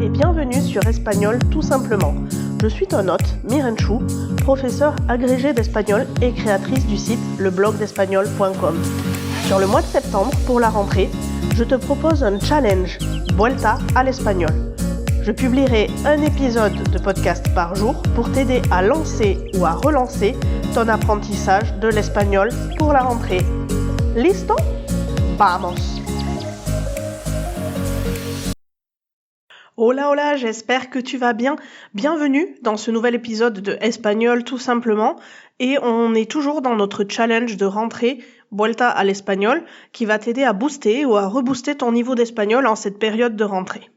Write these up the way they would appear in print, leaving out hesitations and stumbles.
et bienvenue sur Espagnol tout simplement. Je suis ton hôte, Mirenchou, professeure agrégée d'espagnol et créatrice du site leblogdespagnol.com. Sur le mois de septembre, pour la rentrée, je te propose un challenge, Vuelta al Español. Je publierai un épisode de podcast par jour pour t'aider à lancer ou à relancer ton apprentissage de l'espagnol pour la rentrée. Listo? Vamos! Hola hola, j'espère que tu vas bien. Bienvenue dans ce nouvel épisode de Espagnol tout simplement. Et on est toujours dans notre challenge de rentrée Vuelta al Español qui va t'aider à booster ou à rebooster ton niveau d'espagnol en cette période de rentrée.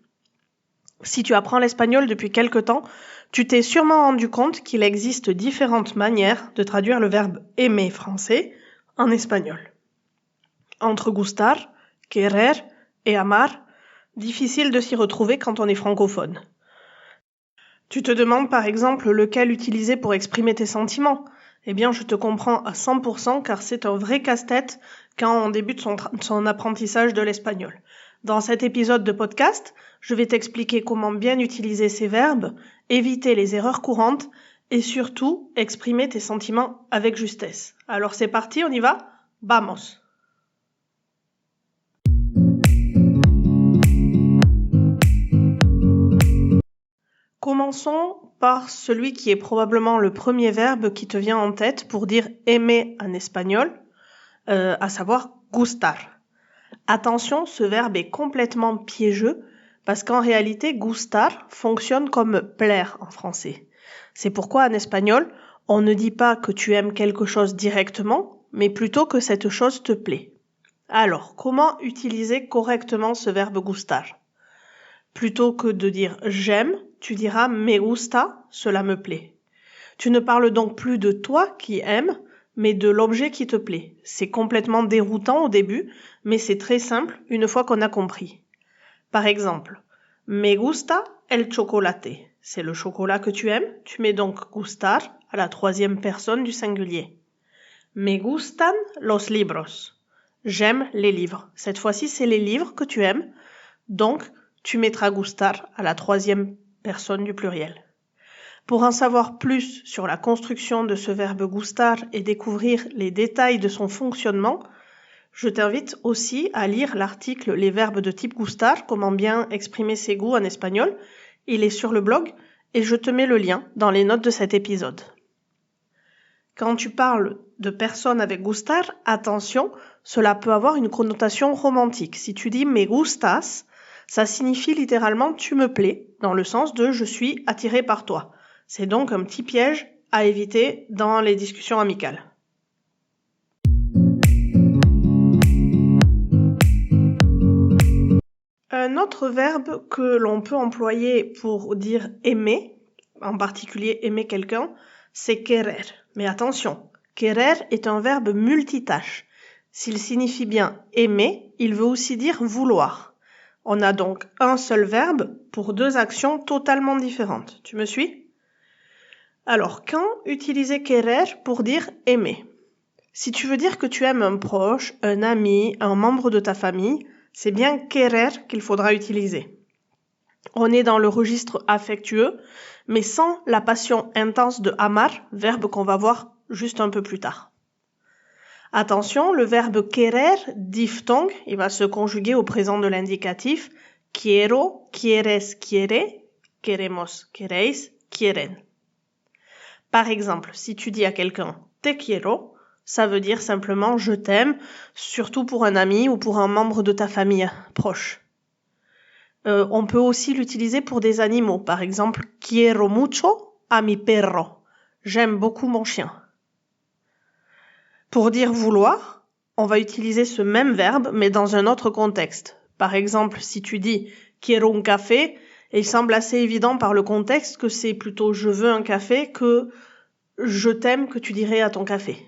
Si tu apprends l'espagnol depuis quelque temps, tu t'es sûrement rendu compte qu'il existe différentes manières de traduire le verbe aimer français en espagnol. Entre gustar, querer et amar, difficile de s'y retrouver quand on est francophone. Tu te demandes par exemple lequel utiliser pour exprimer tes sentiments. Eh bien, je te comprends à 100% car c'est un vrai casse-tête quand on débute son apprentissage de l'espagnol. Dans cet épisode de podcast, je vais t'expliquer comment bien utiliser ces verbes, éviter les erreurs courantes et surtout exprimer tes sentiments avec justesse. Alors c'est parti, on y va? Vamos! Commençons par celui qui est probablement le premier verbe qui te vient en tête pour dire aimer en espagnol, à savoir gustar. Attention, ce verbe est complètement piégeux parce qu'en réalité, gustar fonctionne comme plaire en français. C'est pourquoi en espagnol, on ne dit pas que tu aimes quelque chose directement, mais plutôt que cette chose te plaît. Alors, comment utiliser correctement ce verbe gustar? Plutôt que de dire j'aime, tu diras me gusta, cela me plaît. Tu ne parles donc plus de toi qui aimes, mais de l'objet qui te plaît. C'est complètement déroutant au début, mais c'est très simple une fois qu'on a compris. Par exemple, me gusta el chocolate. C'est le chocolat que tu aimes, tu mets donc gustar à la troisième personne du singulier. Me gustan los libros. J'aime les livres. Cette fois-ci, c'est les livres que tu aimes, donc tu mettras gustar à la troisième personne du pluriel. Pour en savoir plus sur la construction de ce verbe gustar et découvrir les détails de son fonctionnement, je t'invite aussi à lire l'article Les verbes de type gustar, comment bien exprimer ses goûts en espagnol. Il est sur le blog et je te mets le lien dans les notes de cet épisode. Quand tu parles de personnes avec gustar, attention, cela peut avoir une connotation romantique. Si tu dis me gustas, ça signifie littéralement tu me plais, dans le sens de je suis attiré par toi. C'est donc un petit piège à éviter dans les discussions amicales. Un autre verbe que l'on peut employer pour dire aimer, en particulier aimer quelqu'un, c'est querer. Mais attention, querer est un verbe multitâche. S'il signifie bien aimer, il veut aussi dire vouloir. On a donc un seul verbe pour deux actions totalement différentes. Tu me suis? Alors, quand utiliser querer pour dire aimer? Si tu veux dire que tu aimes un proche, un ami, un membre de ta famille, c'est bien querer qu'il faudra utiliser. On est dans le registre affectueux, mais sans la passion intense de amar, verbe qu'on va voir juste un peu plus tard. Attention, le verbe querer, diphtongue, il va se conjuguer au présent de l'indicatif. Quiero, quieres, quiere, queremos, queréis, quieren. Par exemple, si tu dis à quelqu'un « te quiero », ça veut dire simplement « je t'aime », surtout pour un ami ou pour un membre de ta famille proche. On peut aussi l'utiliser pour des animaux. Par exemple, « quiero mucho a mi perro ». J'aime beaucoup mon chien. Pour dire « vouloir », on va utiliser ce même verbe, mais dans un autre contexte. Par exemple, si tu dis « quiero un café », il semble assez évident par le contexte que c'est plutôt « je veux un café » que « je t'aime » que tu dirais à ton café.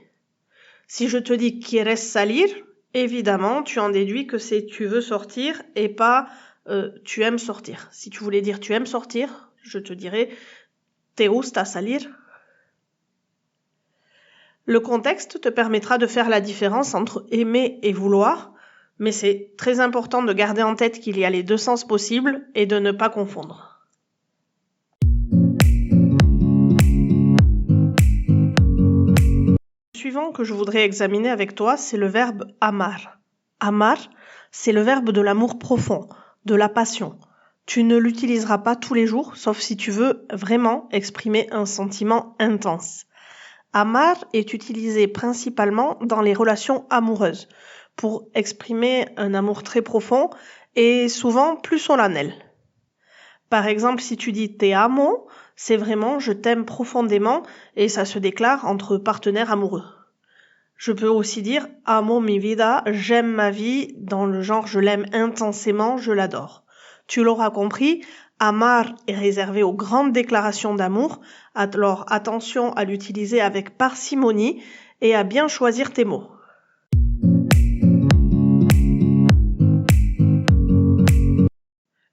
Si je te dis « quieres salir », évidemment, tu en déduis que c'est « tu veux sortir » et pas « tu aimes sortir ». Si tu voulais dire « tu aimes sortir », je te dirais « te gusta salir ». Le contexte te permettra de faire la différence entre aimer et vouloir. Mais c'est très important de garder en tête qu'il y a les deux sens possibles et de ne pas confondre. Le suivant que je voudrais examiner avec toi, c'est le verbe amar. Amar, c'est le verbe de l'amour profond, de la passion. Tu ne l'utiliseras pas tous les jours, sauf si tu veux vraiment exprimer un sentiment intense. Amar est utilisé principalement dans les relations amoureuses, pour exprimer un amour très profond et souvent plus solennel. Par exemple, si tu dis te amo, c'est vraiment je t'aime profondément et ça se déclare entre partenaires amoureux. Je peux aussi dire amo mi vida, j'aime ma vie, dans le genre je l'aime intensément, je l'adore. Tu l'auras compris, amar est réservé aux grandes déclarations d'amour, alors attention à l'utiliser avec parcimonie et à bien choisir tes mots.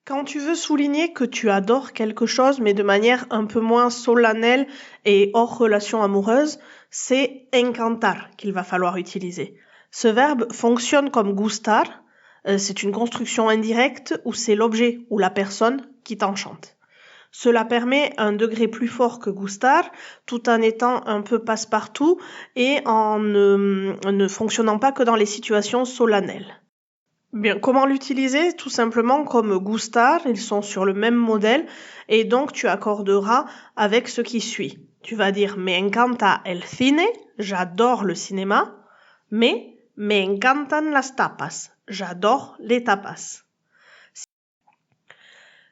Quand tu veux souligner que tu adores quelque chose, mais de manière un peu moins solennelle et hors relation amoureuse, c'est encantar qu'il va falloir utiliser. Ce verbe fonctionne comme gustar, c'est une construction indirecte où c'est l'objet ou la personne qui t'enchante. Cela permet un degré plus fort que gustar, tout en étant un peu passe-partout et en ne fonctionnant pas que dans les situations solennelles. Bien, comment l'utiliser? Tout simplement comme gustar, ils sont sur le même modèle et donc tu accorderas avec ce qui suit. Tu vas dire me encanta el cine, j'adore le cinéma, mais me encantan las tapas, j'adore les tapas.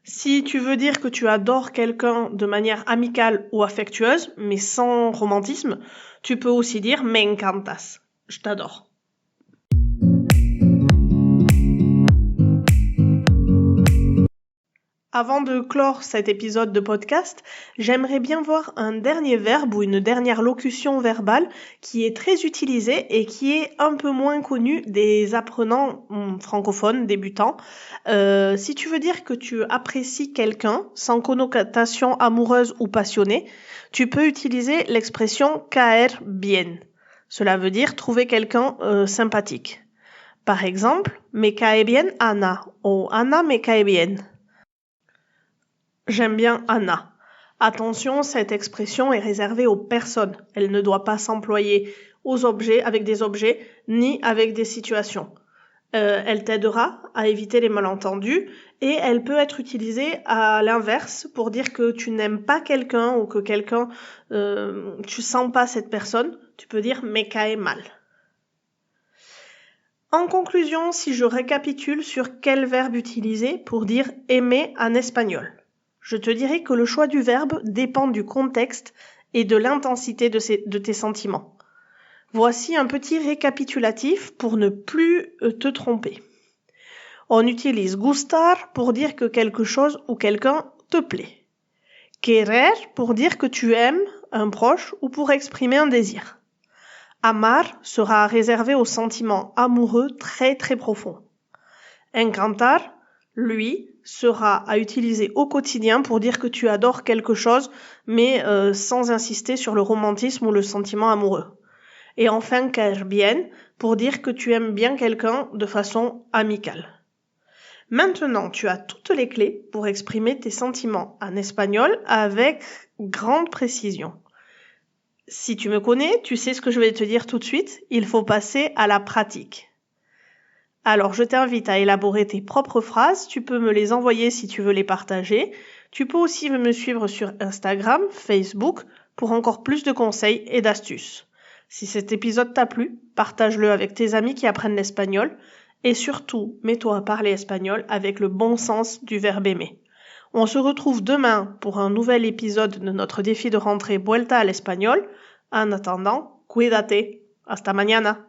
Si tu veux dire que tu adores quelqu'un de manière amicale ou affectueuse, mais sans romantisme, tu peux aussi dire me encantas, je t'adore. Avant de clore cet épisode de podcast, j'aimerais bien voir un dernier verbe ou une dernière locution verbale qui est très utilisée et qui est un peu moins connue des apprenants francophones débutants. Si tu veux dire que tu apprécies quelqu'un sans connotation amoureuse ou passionnée, tu peux utiliser l'expression caer bien. Cela veut dire trouver quelqu'un sympathique. Par exemple, me cae bien Anna ou Anna me cae bien. J'aime bien Anna. Attention, cette expression est réservée aux personnes. Elle ne doit pas s'employer aux objets, avec des objets, ni avec des situations. Elle t'aidera à éviter les malentendus et elle peut être utilisée à l'inverse pour dire que tu n'aimes pas quelqu'un ou que tu sens pas cette personne. Tu peux dire me cae mal. En conclusion, si je récapitule sur quel verbe utiliser pour dire aimer en espagnol. Je te dirais que le choix du verbe dépend du contexte et de l'intensité de tes sentiments. Voici un petit récapitulatif pour ne plus te tromper. On utilise gustar pour dire que quelque chose ou quelqu'un te plaît. Querer pour dire que tu aimes un proche ou pour exprimer un désir. Amar sera réservé aux sentiments amoureux très très profonds. Encantar, lui, sera à utiliser au quotidien pour dire que tu adores quelque chose, mais sans insister sur le romantisme ou le sentiment amoureux. Et enfin, caer bien, pour dire que tu aimes bien quelqu'un de façon amicale. Maintenant, tu as toutes les clés pour exprimer tes sentiments en espagnol avec grande précision. Si tu me connais, tu sais ce que je vais te dire tout de suite, il faut passer à la pratique. Alors, je t'invite à élaborer tes propres phrases. Tu peux me les envoyer si tu veux les partager. Tu peux aussi me suivre sur Instagram, Facebook, pour encore plus de conseils et d'astuces. Si cet épisode t'a plu, partage-le avec tes amis qui apprennent l'espagnol. Et surtout, mets-toi à parler espagnol avec le bon sens du verbe aimer. On se retrouve demain pour un nouvel épisode de notre défi de rentrée Vuelta al Español. En attendant, cuídate. Hasta mañana.